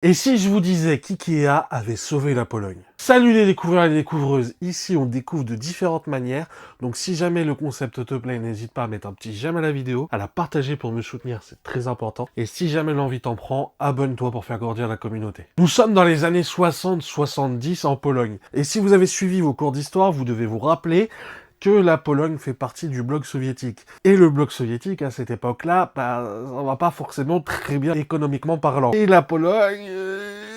Et si je vous disais qu'IKEA avait sauvé la Pologne? Salut les découvreurs et les découvreuses, ici on découvre de différentes manières, donc si jamais le concept te plaît, n'hésite pas à mettre un petit j'aime à la vidéo, à la partager pour me soutenir, c'est très important, et si jamais l'envie t'en prend, abonne-toi pour faire grandir la communauté. Nous sommes dans les années 60-70 en Pologne, et si vous avez suivi vos cours d'histoire, vous devez vous rappeler que la Pologne fait partie du bloc soviétique. Et le bloc soviétique, à cette époque-là, ça va pas forcément très bien économiquement parlant. Et la Pologne,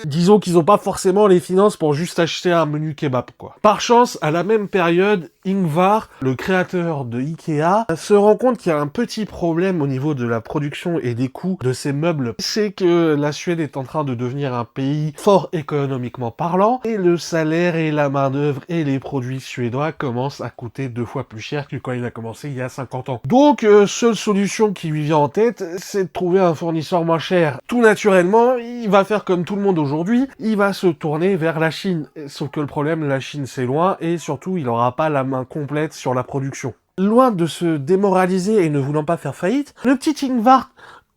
disons qu'ils ont pas forcément les finances pour juste acheter un menu kebab, quoi. Par chance, à la même période, Ingvar, le créateur de Ikea, se rend compte qu'il y a un petit problème au niveau de la production et des coûts de ces meubles. C'est que la Suède est en train de devenir un pays fort économiquement parlant, et le salaire et la main-d'œuvre et les produits suédois commencent à coûter 2 fois plus cher que quand il a commencé il y a 50 ans. Donc, seule solution qui lui vient en tête, c'est de trouver un fournisseur moins cher. Tout naturellement, il va faire comme tout le monde aujourd'hui, il va se tourner vers la Chine. Sauf que le problème, la Chine c'est loin, et surtout, il n'aura pas la main complète sur la production. Loin de se démoraliser et ne voulant pas faire faillite, le petit Ingvar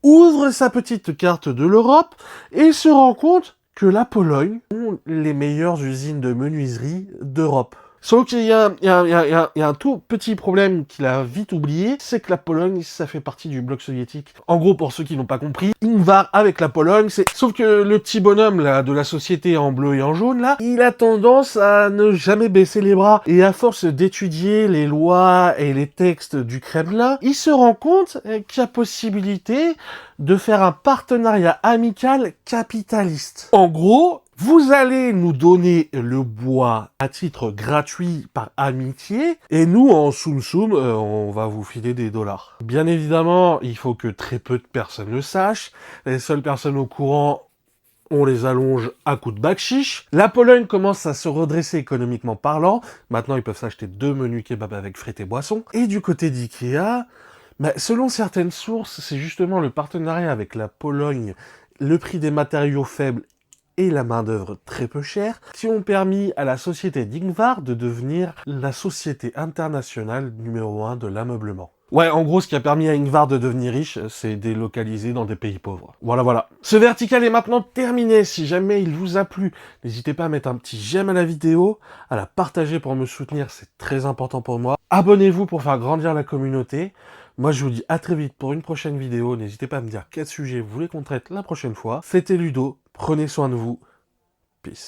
ouvre sa petite carte de l'Europe et se rend compte que la Pologne ont les meilleures usines de menuiserie d'Europe. Sauf qu'il y a un tout petit problème qu'il a vite oublié, c'est que la Pologne, ça fait partie du bloc soviétique. En gros, pour ceux qui n'ont pas compris, Ingvar avec la Pologne, c'est... Sauf que le petit bonhomme, là, de la société en bleu et en jaune, là, il a tendance à ne jamais baisser les bras. Et à force d'étudier les lois et les textes du Kremlin, il se rend compte qu'il y a possibilité de faire un partenariat amical capitaliste. En gros, vous allez nous donner le bois à titre gratuit par amitié, et nous, en soum-soum, on va vous filer des dollars. Bien évidemment, il faut que très peu de personnes le sachent. Les seules personnes au courant, on les allonge à coups de bakchich. La Pologne commence à se redresser économiquement parlant. Maintenant, ils peuvent s'acheter 2 menus kebab avec frites et boissons. Et du côté d'IKEA, selon certaines sources, c'est justement le partenariat avec la Pologne, le prix des matériaux faibles et la main-d'œuvre très peu chère, qui ont permis à la société d'Ingvar de devenir la société internationale numéro 1 de l'ameublement. Ouais, en gros, ce qui a permis à Ingvar de devenir riche, c'est délocaliser dans des pays pauvres. Voilà. Ce vertical est maintenant terminé. Si jamais il vous a plu, n'hésitez pas à mettre un petit j'aime à la vidéo, à la partager pour me soutenir, c'est très important pour moi. Abonnez-vous pour faire grandir la communauté. Moi, je vous dis à très vite pour une prochaine vidéo. N'hésitez pas à me dire quel sujet vous voulez qu'on traite la prochaine fois. C'était Ludo. Prenez soin de vous. Peace.